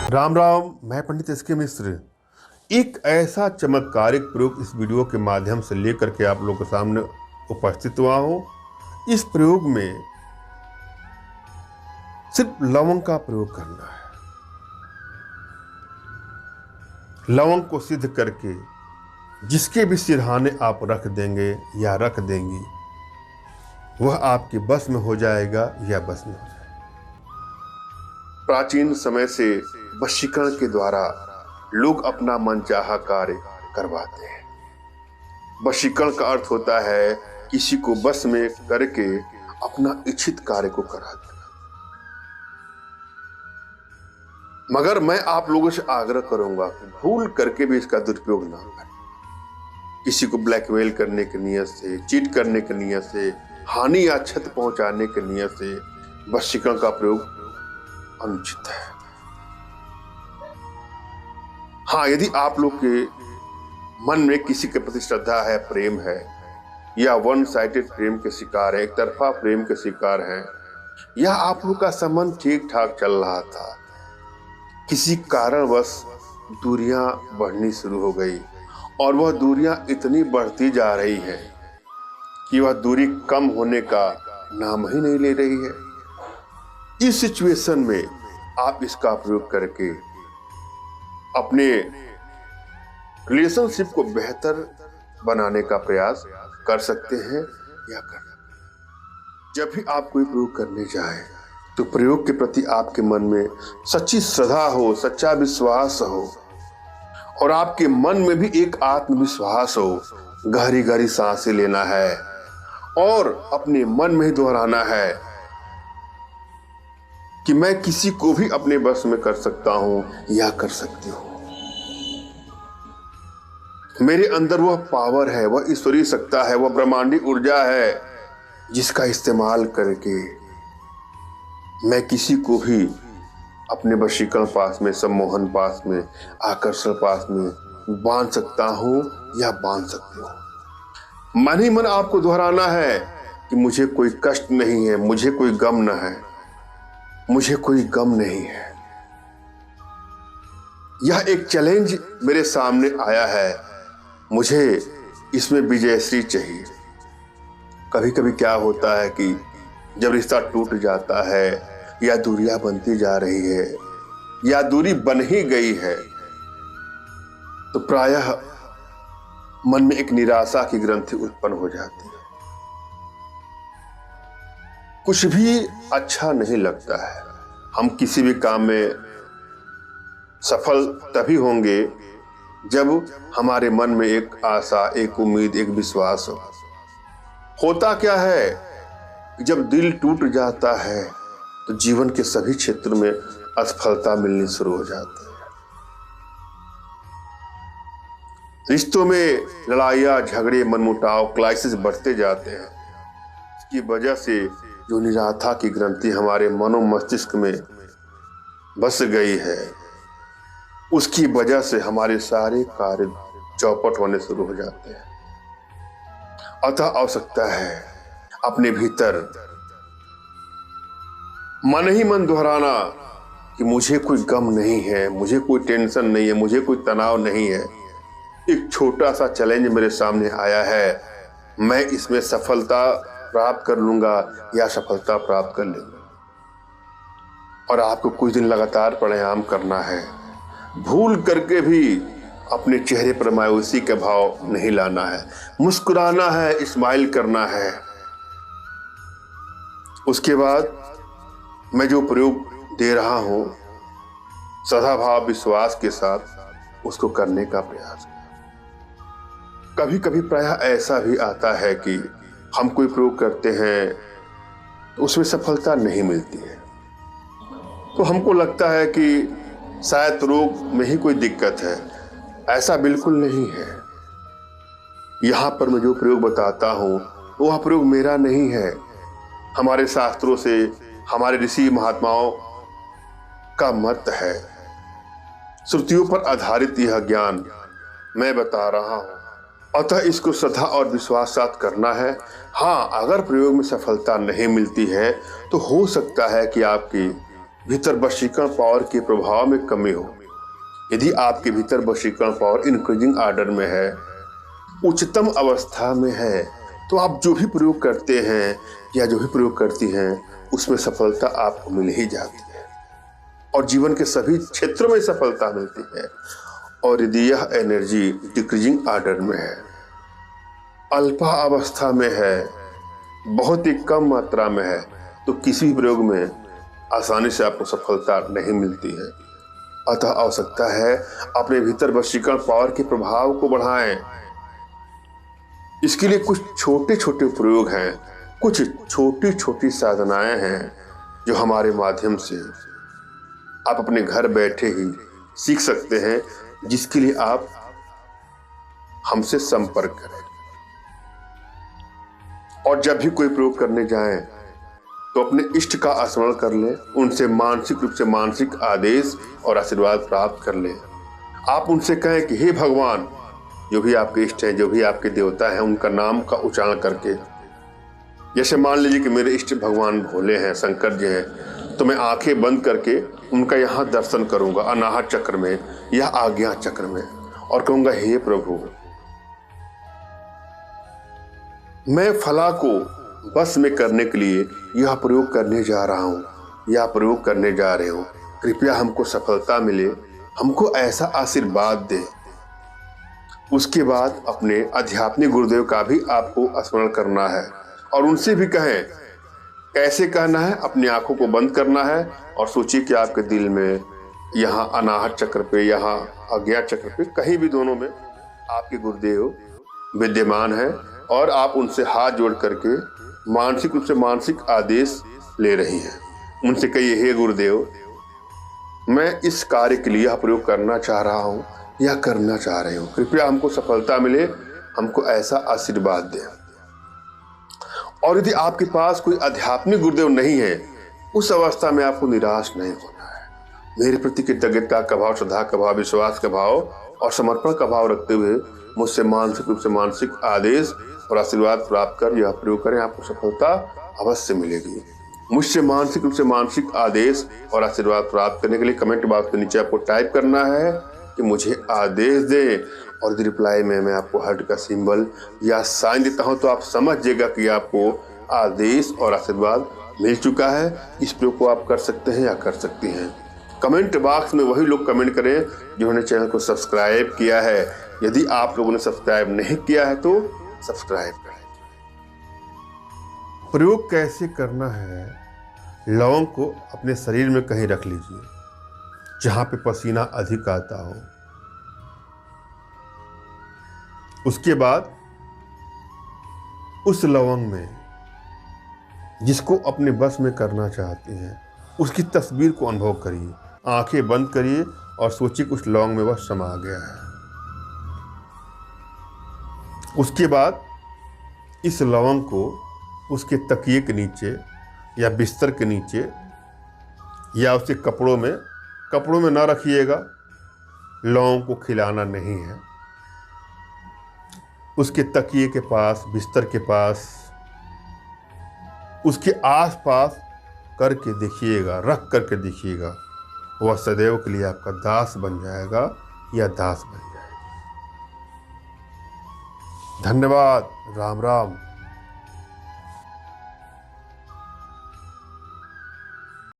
राम राम, मैं पंडित एस के मिश्र। एक ऐसा चमत्कारिक प्रयोग इस वीडियो के माध्यम से लेकर के आप लोगों के सामने उपस्थित हुआ हूँ। इस प्रयोग में सिर्फ लवंग का प्रयोग करना है। लवंग को सिद्ध करके जिसके भी सिरहाने आप रख देंगे या रख देंगी, वह आपके बस में हो जाएगा या बस में हो जाएगा। प्राचीन समय से वशीकरण के द्वारा लोग अपना मनचाहा कार्य करवाते हैं। वशीकरण का अर्थ होता है किसी को बस में करके अपना इच्छित कार्य को कराते हैं। मगर मैं आप लोगों से आग्रह करूंगा कि भूल करके भी इसका दुरुपयोग ना करें। किसी को ब्लैकमेल करने की नियत से, चीट करने की नियत से, हानि या क्षति पहुंचाने की नियत से वशीकरण का प्रयोग अनुचित है। हाँ, यदि आप लोग के मन में किसी के प्रति श्रद्धा है, प्रेम है, या वन साइडेड प्रेम के शिकार है, एक तरफा प्रेम के शिकार है, या आप लोग का संबंध ठीक ठाक चल रहा था, किसी कारणवश दूरियां बढ़नी शुरू हो गई और वह दूरियां इतनी बढ़ती जा रही है कि वह दूरी कम होने का नाम ही नहीं ले रही है। इस सिचुएशन में आप इसका प्रयोग करके अपने रिलेशनशिप को बेहतर बनाने का प्रयास कर सकते हैं या कर। जब भी आप कोई प्रयोग करने जाए तो प्रयोग के प्रति आपके मन में सच्ची श्रद्धा हो, सच्चा विश्वास हो और आपके मन में भी एक आत्मविश्वास हो। गहरी गहरी सांसें लेना है और अपने मन में ही दोहराना है कि मैं किसी को भी अपने बस में कर सकता हूं या कर सकती हूं। मेरे अंदर वह पावर है, वह ईश्वरीय सत्ता है, वह ब्रह्मांडी ऊर्जा है जिसका इस्तेमाल करके मैं किसी को भी अपने वशीकरण पास में, सम्मोहन पास में, आकर्षण पास में बांध सकता हूं या बांध सकती हूं। मन ही मन आपको दोहराना है कि मुझे कोई कष्ट नहीं है, मुझे कोई गम न है, मुझे कोई गम नहीं है। यह एक चैलेंज मेरे सामने आया है, मुझे इसमें विजयश्री चाहिए। कभी कभी क्या होता है कि जब रिश्ता टूट जाता है या दूरियां बनती जा रही है या दूरी बन ही गई है तो प्रायः मन में एक निराशा की ग्रंथि उत्पन्न हो जाती है। कुछ भी अच्छा नहीं लगता है। हम किसी भी काम में सफल तभी होंगे जब हमारे मन में एक आशा, एक उम्मीद, एक विश्वास हो। होता क्या है कि जब दिल टूट जाता है तो जीवन के सभी क्षेत्रों में असफलता मिलनी शुरू हो जाती है। रिश्तों में लड़ाइयाँ, झगड़े, मनमुटाव, क्राइसिस बढ़ते जाते हैं। इसकी वजह से जो निराशा की ग्रंथि हमारे मनो मस्तिष्क में बस गई है, उसकी वजह से हमारे सारे कार्य चौपट होने शुरू हो जाते हैं। अतः आवश्यकता है अपने भीतर मन ही मन दोहराना कि मुझे कोई गम नहीं है, मुझे कोई टेंशन नहीं है, मुझे कोई तनाव नहीं है। एक छोटा सा चैलेंज मेरे सामने आया है, मैं इसमें सफलता प्राप्त कर लूंगा या सफलता प्राप्त कर लूंगा। और आपको कुछ दिन लगातार प्राणायाम करना है। भूल करके भी अपने चेहरे पर मायूसी के भाव नहीं लाना है, मुस्कुराना है, स्माइल करना है। उसके बाद मैं जो प्रयोग दे रहा हूं, सदाभाव विश्वास के साथ उसको करने का प्रयास। कभी कभी प्रायः ऐसा भी आता है कि हम कोई प्रयोग करते हैं तो उसमें सफलता नहीं मिलती है, तो हमको लगता है कि शायद रोग में ही कोई दिक्कत है। ऐसा बिल्कुल नहीं है। यहाँ पर मैं जो प्रयोग बताता हूँ वह प्रयोग मेरा नहीं है। हमारे शास्त्रों से, हमारे ऋषि महात्माओं का मत है। श्रुतियों पर आधारित यह ज्ञान मैं बता रहा हूँ, अतः इसको श्रद्धा और विश्वास साथ करना है। हाँ, अगर प्रयोग में सफलता नहीं मिलती है तो हो सकता है कि आपकी भीतर वशीकरण पावर के प्रभाव में कमी हो, यदि आपके भीतर वशीकरण पावर इंक्रीजिंग ऑर्डर में है, उच्चतम अवस्था में है, तो आप जो भी प्रयोग करते हैं या जो भी प्रयोग करती हैं उसमें सफलता आपको मिल ही जाती है और जीवन के सभी क्षेत्रों में सफलता मिलती है। और यदि यह एनर्जी डिक्रीजिंग ऑर्डर में है, अल्पा अवस्था में है, बहुत ही कम मात्रा में है, तो किसी भी प्रयोग में आसानी से आपको सफलता नहीं मिलती है। अतः आवश्यकता है अपने भीतर वशीकरण पावर के प्रभाव को बढ़ाएं। इसके लिए कुछ छोटे छोटे प्रयोग हैं, कुछ छोटी छोटी साधनाएं हैं जो हमारे माध्यम से आप अपने घर बैठे ही सीख सकते हैं, जिसके लिए आप हमसे संपर्क करें। और जब भी कोई प्रयोग करने जाएं तो अपने इष्ट का स्मरण कर लें, उनसे मानसिक रूप से मानसिक आदेश और आशीर्वाद प्राप्त कर लें। आप उनसे कहें कि हे भगवान, जो भी आपके इष्ट हैं, जो भी आपके देवता हैं, उनका नाम का उच्चारण करके, जैसे मान लीजिए कि मेरे इष्ट भगवान भोले हैं, शंकर जी हैं, तो मैं आंखें बंद करके उनका यहाँ दर्शन करूंगा अनाहत चक्र में या आज्ञा चक्र में, और कहूंगा हे प्रभु, मैं फला को बस में करने के लिए यह प्रयोग करने जा रहा हूं या प्रयोग करने जा रहे हो, कृपया हमको सफलता मिले, हमको ऐसा आशीर्वाद दे। उसके बाद अपने आध्यात्मिक गुरुदेव का भी आपको स्मरण करना है और उनसे भी कहें। कैसे कहना है? अपनी आंखों को बंद करना है और सोचिए कि आपके दिल में यहाँ अनाहत चक्र पे, यहाँ आज्ञा चक्र पे, कहीं भी दोनों में आपके गुरुदेव विद्यमान है और आप उनसे हाथ जोड़ करके मानसिक रूप से मानसिक आदेश ले रही हैं। उनसे कहिए, हे गुरुदेव, मैं इस कार्य के लिए यह प्रयोग करना चाह रहा हूँ या करना चाह रही हूँ, कृपया हमको सफलता मिले, हमको ऐसा आशीर्वाद दें। और यदि आपके पास कोई आध्यात्मिक गुरुदेव नहीं है, उस अवस्था में आपको निराश नहीं होना है। मेरे प्रति कृतज्ञता का भाव, श्रद्धा का भाव, विश्वास का भाव और समर्पण का भाव रखते हुए मुझसे मानसिक रूप से मानसिक आदेश और आशीर्वाद प्राप्त कर यह प्रयोग करें, आपको सफलता अवश्य मिलेगी। मुझसे मानसिक रूप से मानसिक आदेश और आशीर्वाद प्राप्त करने के लिए कमेंट बॉक्स के नीचे आपको टाइप करना है कि मुझे आदेश दें, और यदि रिप्लाई में मैं आपको हार्ट का सिंबल या साइन देता हूं तो आप समझ जाइएगा कि आपको आदेश और आशीर्वाद मिल चुका है। इस प्रयोग को आप कर सकते हैं या कर सकती हैं। कमेंट बॉक्स में वही लोग कमेंट करें जिन्होंने चैनल को सब्सक्राइब किया है। यदि आप लोगों ने सब्सक्राइब नहीं किया है तो सब्सक्राइब करें। प्रयोग कैसे करना है? लौंग को अपने शरीर में कहीं रख लीजिए जहां पे पसीना अधिक आता हो। उसके बाद उस लवंग में, जिसको अपने बस में करना चाहते हैं, उसकी तस्वीर को अनुभव करिए। आंखें बंद करिए और सोचिए कि उस लौंग में वह समा गया है। उसके बाद इस लवंग को उसके तकिए के नीचे या बिस्तर के नीचे या उसके कपड़ों में ना रखिएगा। लौंग को खिलाना नहीं है। उसके तकिए के पास, बिस्तर के पास, उसके आसपास करके देखिएगा, रख करके देखिएगा। वह सदैव के लिए आपका दास बन जाएगा या दास बन जाएगी। धन्यवाद। राम राम।